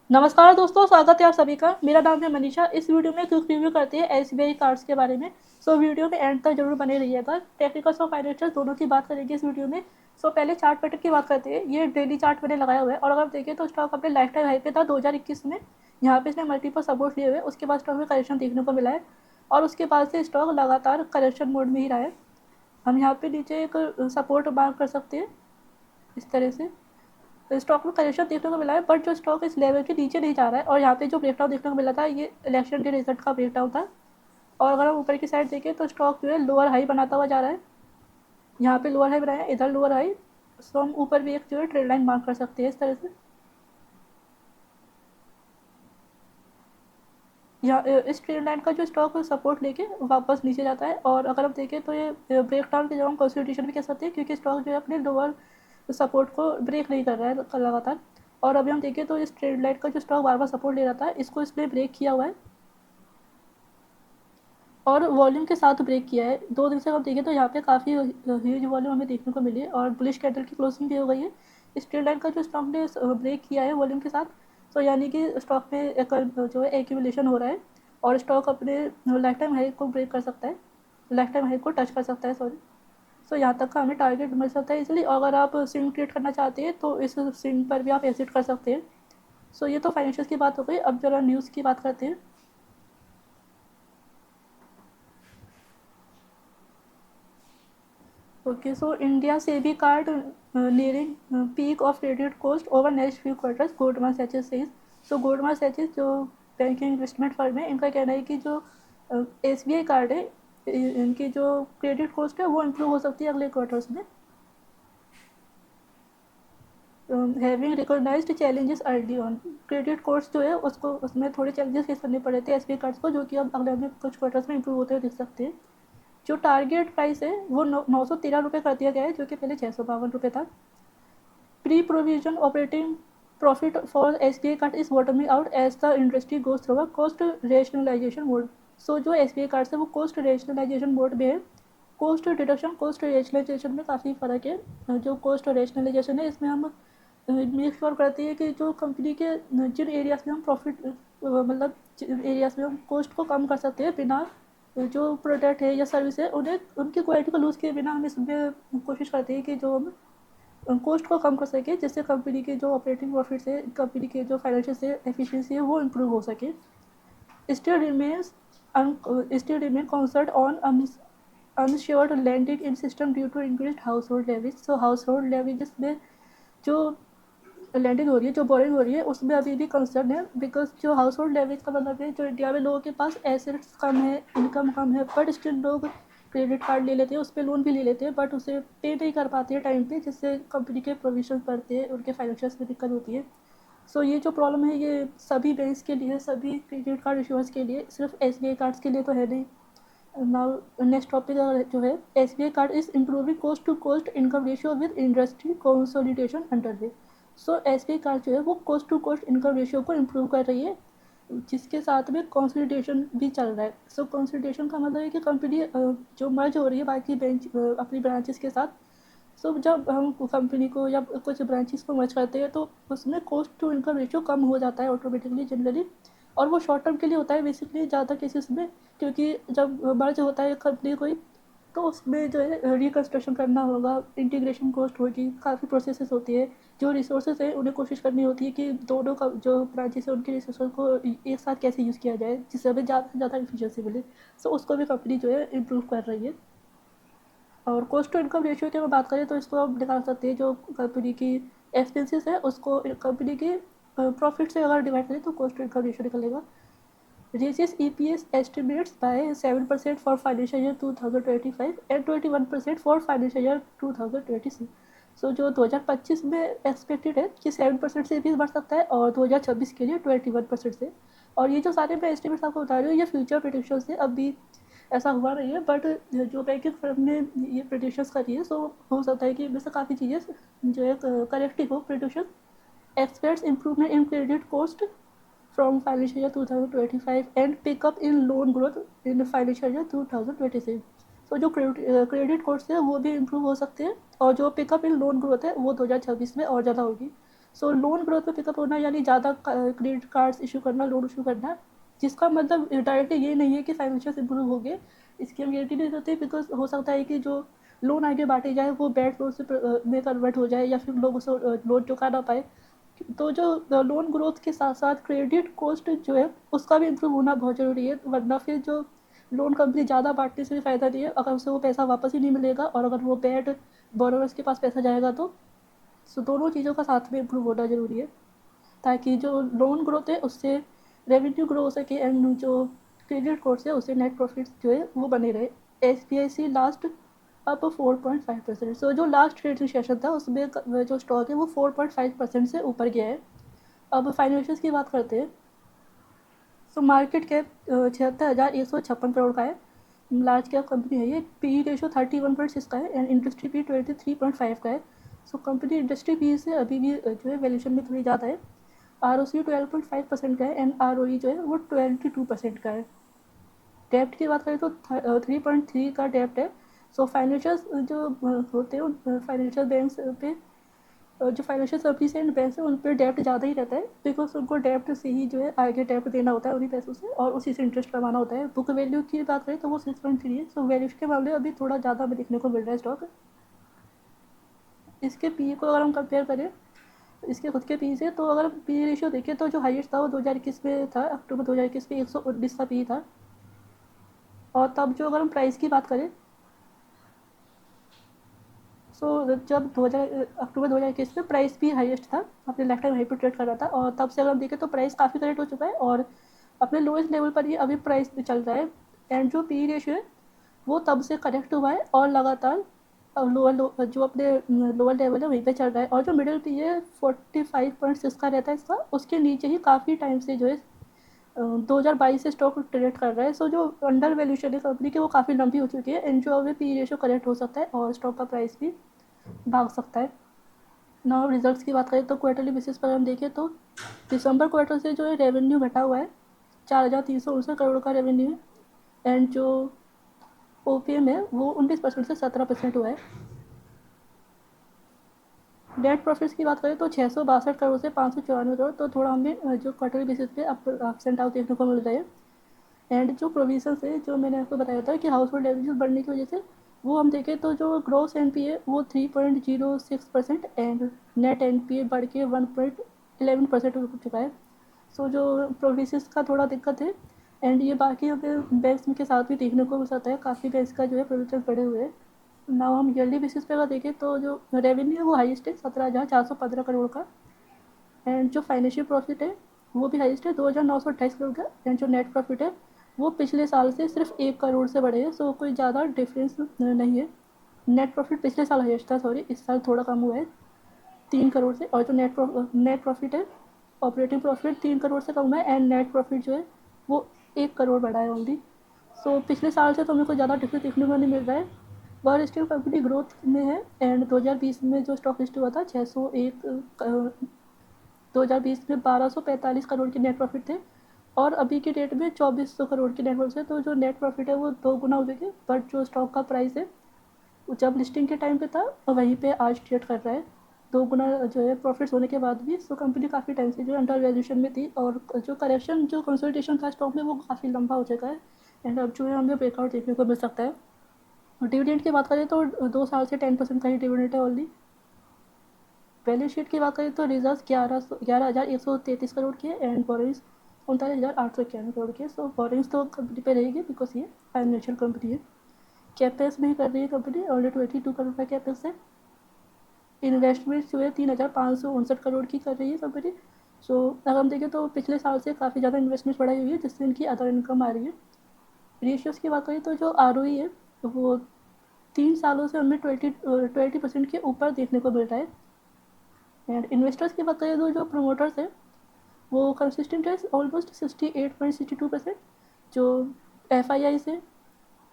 नमस्कार दोस्तों, स्वागत है आप सभी का। मेरा नाम है मनीषा। इस वीडियो में क्विक रिव्यू करते हैं एसबीआई कार्ड्स के बारे में। सो वीडियो में एंड तक जरूर बने रहिएगा। टेक्निकल्स और फाइनेंशियल दोनों की बात करेंगे इस वीडियो में। सो पहले चार्ट पैटर्न की बात करते हैं। ये डेली चार्ट मैंने लगाया हुआ है और अगर आप देखें तो स्टॉक अपने लाइफ टाइम हाई पे था 2021 में। यहाँ पे इसने मल्टीपल सपोर्ट लिए हुए, उसके बाद स्टॉक में करेक्शन देखने को मिला है और उसके बाद से स्टॉक लगातार करेक्शन मोड में ही रहा है। हम यहाँ पे नीचे एक सपोर्ट मार्क कर सकते हैं इस तरह से। स्टॉक में करेक्शन देखने को मिला है, बट जो स्टॉक इस लेवल के नीचे नहीं जा रहा है। और यहाँ पे जो ब्रेकडाउन देखने को मिला था, ये इलेक्शन के रिजल्ट का ब्रेकडाउन था। और अगर हम ऊपर की साइड देखें तो स्टॉक जो है लोअर हाई बनाता हुआ जा रहा है। यहाँ पे लोअर हाई बनाया है, इधर लोअर हाई। सो हम ऊपर भी एक जो है ट्रेड लाइन मार्क कर सकते हैं इस तरह से। यहाँ इस ट्रेड लाइन का जो स्टॉक सपोर्ट लेके वापस नीचे जाता है। और अगर हम देखें तो ये ब्रेकडाउन के जब हम कंसोलिडेशन भी कह सकते हैं, क्योंकि स्टॉक जो है अपने लोअर सपोर्ट को ब्रेक नहीं कर रहा है लगातार। और अभी हम देखें तो इस ट्रेड लाइन का जो स्टॉक बार बार सपोर्ट ले रहा था, इसको इसने ब्रेक किया हुआ है और वॉल्यूम के साथ ब्रेक किया है। 2 दिन से हम देखें तो यहाँ पे काफ़ी ह्यूज वॉल्यूम हमें देखने को मिली है और बुलिश कैंडल की क्लोजिंग भी हो गई है। इस ट्रेड लाइन का जो स्टॉक ने ब्रेक किया है वॉल्यूम के साथ, तो यानी कि स्टॉक में एक जो है एक्यूमुलेशन हो रहा है और स्टॉक अपने लाइफ टाइम हाई को ब्रेक कर सकता है, लाइफ टाइम हाई को टच कर सकता है, सॉरी। सो यहाँ तक का हमें टारगेट मिल सकता है इसलिए। अगर आप स्विंग क्रिएट करना चाहते हैं तो इस स्विंग पर भी आप एग्जिट कर सकते हैं। सो ये तो फाइनेंशियल की बात हो गई। अब जरा न्यूज़ की बात करते हैं। ओके, सो इंडिया से भी card nearing peak of credit cost over next few quarters, Goldman Sachs says. So Goldman Sachs जो बैंकिंग इन्वेस्टमेंट फर्म है, इनका कहना है कि जो एसबीआई कार्ड है, इनकी जो क्रेडिट कॉस्ट है वो इम्प्रूव हो सकती है अगले क्वार्टर्स में। Having recognised challenges early on, credit कोर्स जो है उसको उसमें थोड़े चैलेंजेस फेस करने पड़े थे एसबीआई कार्ड्स को, जो कि अब अगले में कुछ क्वार्टर्स में इंप्रूव होते हुए दिख सकते हैं। जो टारगेट प्राइस है वो 913 रुपये कर दिया गया है, जो कि पहले 652 रुपये था। Pre provision operating profit for SBI card is bottoming out as the industry goes through a cost rationalisation mode. So जो एसबीआई कार्ड है वो कॉस्ट रेशनलाइजेशन मोड में है। कॉस्ट डिडक्शन कॉस्ट रेशनलाइजेशन में काफ़ी फ़र्क है। जो कॉस्ट रेशनलाइजेशन है, इसमें हम मेक श्योर करते हैं कि जो कंपनी के जिन एरियाज में हम प्रॉफिट मतलब जिन एरियाज में हम कॉस्ट को कम कर सकते हैं बिना जो प्रोडक्ट है या सर्विस है उन्हें उनकी क्वालिटी को लूज़ किए बिना, हम इसमें कोशिश करते हैं कि जो हम कॉस्ट को कम कर सके, जिससे कंपनी के जो ऑपरेटिंग प्रॉफिट्स है, कंपनी के जो फाइनेंशियल से एफिशिएंसी है वो इम्प्रूव हो सके। Still remains still remain concerned on unsure lending in system due to increased household leverage। So household leverage में जो लैंडिंग हो रही है, जो बोरिंग हो रही है, उसमें अभी भी कंसर्न है। बिकॉज जो हाउस होल्ड लेवरेज का मतलब है, जो इंडिया में लोगों के पास एसेट्स कम है, इनकम कम है, बट स्टिल लोग क्रेडिट कार्ड ले लेते हैं, उस पर लोन भी ले लेते हैं, बट उसे पे नहीं कर पाते हैं टाइम पे, जिससे कंपनी के प्रोविजन बढ़ते हैं, उनके फाइनेंशियल में दिक्कत होती है। सो ये जो प्रॉब्लम है ये सभी बैंक्स के लिए, सभी क्रेडिट कार्ड इशूअर्स के लिए, सिर्फ एसबीआई कार्ड्स के लिए तो है नहीं। नाउ नेक्स्ट टॉपिक जो है, SBI card is improving cost to cost income ratio with industry consolidation under way. So SBI card जो है वो cost to cost income ratio को इम्प्रूव कर रही है, जिसके साथ में कंसोलिडेशन भी चल रहा है। सो कंसोलिडेशन का मतलब है कि कंपनी जो मर्ज हो रही है बाकी बैंक अपनी ब्रांचेस के साथ। सो जब हम कंपनी को या कुछ ब्रांचेस को मर्ज करते हैं तो उसमें कॉस्ट टू इनकम रेशियो कम हो जाता है ऑटोमेटिकली जनरली। और वो शॉर्ट टर्म के लिए होता है बेसिकली ज़्यादा केसेस में, क्योंकि जब मर्ज होता है कंपनी कोई, तो उसमें जो है रिकन्स्ट्रक्शन करना होगा, इंटीग्रेशन कॉस्ट होगी, काफ़ी प्रोसेसेस होती है। जो रिसोर्सेज है उन्हें कोशिश करनी होती है कि दोनों का जो ब्रांचेस है उनके रिसोर्स को एक साथ कैसे यूज़ किया जाए जिससे हमें ज़्यादा से ज़्यादा इफिशियंसी मिले। सो उसको भी कंपनी जो है इम्प्रूव कर रही है। और कॉस्ट टू इनकम रेशियो की अगर बात करें तो इसको आप निकाल सकते हैं, जो कंपनी की एक्सपेंसेस है उसको कंपनी के प्रॉफिट से अगर डिवाइड करें तो कॉस्ट टू इनकम रेशियो निकलेगा। raises EPS estimates by 7% for financial year 2025 and 21% for financial year 2026। सो जो 2025 में एक्सपेक्टेड है कि 7% से भी बढ़ सकता है और 2026 के लिए 21% से। और ये जो सारे मैं एस्टिमेट्स आपको बता रही हूँ ये फ्यूचर प्रेडिक्शन है, अभी ऐसा हुआ नहीं है, बट जो बैंकिंग फर्म ने ये प्रेडिक्शंस करी है, सो हो सकता है कि इनमें से काफ़ी चीज़ें जो है करेक्ट ही हो prediction. Aspects improvement in credit cost from financial year 2025 and pick up in loan growth in financial year 2026। सो जो क्रेडिट कोर्स है वो भी इम्प्रूव हो सकते हैं और जो पिकअप इन लोन ग्रोथ है वो 2026 में और ज़्यादा होगी। सो लोन ग्रोथ में पिकअप होना यानी ज़्यादा क्रेडिट कार्ड्स इशू करना, लोन इशू करना, जिसका मतलब डायरेक्टली ये नहीं है कि फाइनेंशियल इंप्रूव हो गए, इसकी हम गारंटी नहीं देते, बिकॉज हो सकता है कि जो लोन आगे बांटे जाए वो बैड लोन से में कन्वर्ट हो जाए या फिर लोग उसे लोन चुका ना पाए। तो जो लोन ग्रोथ के साथ साथ क्रेडिट कॉस्ट जो है उसका भी इम्प्रूव होना बहुत ज़रूरी है, वरना फिर जो लोन कंपनी ज़्यादा बांटने से भी फ़ायदा नहीं है अगर उसे वो पैसा वापस ही नहीं मिलेगा, और अगर वो बैड बोरोवर्स के पास पैसा जाएगा तो। सो दोनों चीज़ों का साथ में इम्प्रूव होना ज़रूरी है, ताकि जो लोन ग्रोथ है उससे रेवेन्यू ग्रो हो सके, एंड जो क्रेडिट कॉस्ट है उससे नेट प्रॉफिट जो है वो बने रहे। SBIC last up 4.5%। सो जो लास्ट ट्रेडिंग सेशन था उसमें जो स्टॉक है वो 4.5% से ऊपर गया है। अब फाइनेंशियल्स की बात करते हैं। सो मार्केट कैप 76,156 करोड़ का है, लार्ज कैप कंपनी है ये। PE रेशो 31.6 का है एंड इंडस्ट्री पी 23.5 का है। सो कंपनी इंडस्ट्री पी से अभी भी जो है वैल्यूशन में थोड़ी ज़्यादा है। ROC 12.5% का है एंड ROE जो है वो 22% का है। डेप्ट की बात करें तो 3.3 का डेप्ट है। सो फाइनेंशियल जो होते हैं फाइनेंशियल बैंक्स पे जो फाइनेंशियल सर्विस एंड बैंक है उन पर डेप्ट ज़्यादा ही रहता है, बिकॉज उनको डेप्ट से ही जो है आगे डेप्ट देना होता है उन्हीं पैसों से, और उसी से इंटरेस्ट कमाना होता है। बुक वैल्यू की बात करें तो वो 6.3 है। सो वैल्यू के मामले अभी थोड़ा ज़्यादा हमें देखने को मिल रहा है स्टॉक। इसके पी को अगर हम कंपेयर करें इसके खुद के पी से, तो अगर पी रेशियो देखें तो जो हाईएस्ट था वो 2021 में था, अक्टूबर 2021 में 119 का पी था। और तब जो अगर हम प्राइस की बात करें, सो जब अक्टूबर 2021 में प्राइस भी हाईएस्ट था, अपने लाइफ टाइम हाई पे ट्रेड कर रहा था, और तब से अगर हम देखें तो प्राइस काफ़ी करेक्ट हो चुका है और अपने लोएस्ट लेवल पर ये अभी प्राइस भी चल रहा है। एंड जो पी रेशियो है वो तब से करेक्ट हुआ है और लगातार लोअर जो अपने लोअर लेवल है वहीं पे चल रहा है। और जो मिडिल पी है 45.6 का रहता है इसका, उसके नीचे ही काफ़ी टाइम से जो है 2022 से स्टॉक ट्रेड कर रहा है। सो जो अंडर वैल्यूशन है कंपनी की वो काफ़ी लंबी हो चुकी है, एंड जो अभी पी रेशियो करेक्ट हो सकता है और स्टॉक का प्राइस भी भाग सकता है। नाउ रिजल्ट्स की बात करें तो क्वार्टरली बेसिस पर हम देखें तो दिसंबर क्वार्टर से जो है रेवेन्यू घटा हुआ है, 4,369 करोड़ का रेवेन्यू है, एंड जो OPM है वो 19% से 17% हुआ है। नेट प्रॉफिट्स की बात करें तो 662 करोड़ से 594 करोड़, तो थोड़ा हमें जो क्वार्टरली बेसिस पे अप्स एंड डाउन देखने को मिल रहा है। एंड जो प्रोविजंस है जो मैंने आपको बताया था कि हाउस होल्ड डेवलपमेंट बढ़ने की वजह से, वो हम देखें तो जो ग्रॉस NPA वो 3.06% एंड नेट NPA बढ़ के 1.11% हो चुका है। सो जो प्रोविजंस का थोड़ा दिक्कत है, एंड ये बाकी हमें बैंक्स के साथ भी देखने को मिल सकता है, काफ़ी बैंक्स का जो है प्रोविजन बढ़े हुए हैं। नाउ हम ईयरली बेसिस पे अगर देखें तो जो रेवेन्यू है वो हाईएस्ट है 17,415 करोड़ का, एंड जो फाइनेंशियल प्रॉफिट है वो भी हाईएस्ट है 2,928 करोड़ का, एंड जो नेट प्रॉफिट है वो पिछले साल से सिर्फ 1 करोड़ से बढ़े हैं। सो कोई ज़्यादा डिफरेंस नहीं है। नेट प्रॉफिट पिछले साल हाईएस्ट था, सॉरी इस साल थोड़ा कम हुआ है 3 करोड़ से, और जो नेट प्रॉफिट है ऑपरेटिंग प्रॉफिट 3 करोड़ से कम हुआ है, एंड नेट प्रॉफिट जो है वो 1 करोड़ बढ़ा है ओनली। सो पिछले साल से तो हमें कोई ज़्यादा डिफरेंस देखने को नहीं मिल रहा है, पर स्टिल कंपनी ग्रोथ में है। एंड 2020 में जो स्टॉक लिस्ट हुआ था 2020 में 1245 करोड़ के नेट प्रॉफिट थे, और अभी की डेट में 2400 करोड़ के नेट प्रॉफिट है। तो जो नेट प्रॉफिट है वो 2 गुना हो चुके, बट जो स्टॉक का प्राइस है वो जब लिस्टिंग के टाइम पे था वहीं पे आज ट्रेड कर रहा है 2 गुना जो है प्रॉफिट्स होने के बाद भी। सो कंपनी काफ़ी टाइम से जो अंडर वैल्यूशन में थी, और जो करेक्शन जो कंसल्टेशन था स्टॉक में वो काफ़ी लंबा हो चुका है, एंड अब जो है हमें ब्रेकआउट देखने को मिल सकता है। डिविडेंड की बात करें तो 2 साल से 10% का ही डिविडेंड है ओनली। बैलेंस शीट की बात करें तो रिजर्व 11,133 करोड़ के, एंड बोरिंग्स 39,891 करोड़ के। सो बोरिंग्स तो कंपनी पे रहेगी बिकॉज ये फाइनेंशियल कंपनी है। कैपेक्स भी कर रही है कंपनी, ऑलरेडी 22 करोड़ का कैपेक्स है। इन्वेस्टमेंट जो है 3,559 करोड़ की कर रही है कंपनी। सो अगर हम देखें तो पिछले साल से काफ़ी ज़्यादा इन्वेस्टमेंट बढ़ाई हुई है, जिससे इनकी अदर इनकम आ रही है। रेशियोज़ की बात करें तो जो ROE है वो 3 सालों से हमें 20% के ऊपर देखने को मिल रहा है। एंड इन्वेस्टर्स की बात करें तो जो प्रमोटर्स है वो कंसिस्टेंट है ऑलमोस्ट 68.62%। जो FII से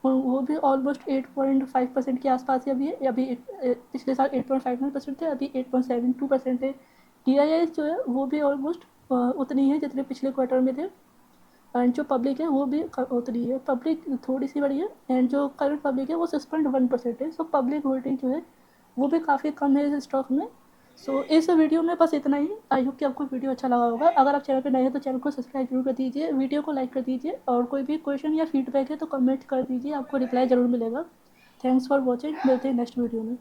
वो भी ऑलमोस्ट 8.5% के आसपास ही अभी पिछले साल 8.59% थे, अभी 8.72% है। DII जो है वो भी ऑलमोस्ट उतनी है जितने पिछले क्वार्टर में थे, एंड जो पब्लिक है वो भी उतनी है, पब्लिक थोड़ी सी बड़ी है, एंड जो करंट पब्लिक है वो 6.1% है। सो पब्लिक होल्डिंग जो है वो भी काफ़ी कम है इस स्टॉक में। सो इस वीडियो में बस इतना ही। आई होप कि आपको वीडियो अच्छा लगा होगा। अगर आप चैनल पर नए हैं तो चैनल को सब्सक्राइब जरूर कर दीजिए, वीडियो को लाइक कर दीजिए, और कोई भी क्वेश्चन या फीडबैक है तो कमेंट कर दीजिए, आपको रिप्लाई ज़रूर मिलेगा। थैंक्स फॉर वॉचिंग, मिलते हैं नेक्स्ट वीडियो में।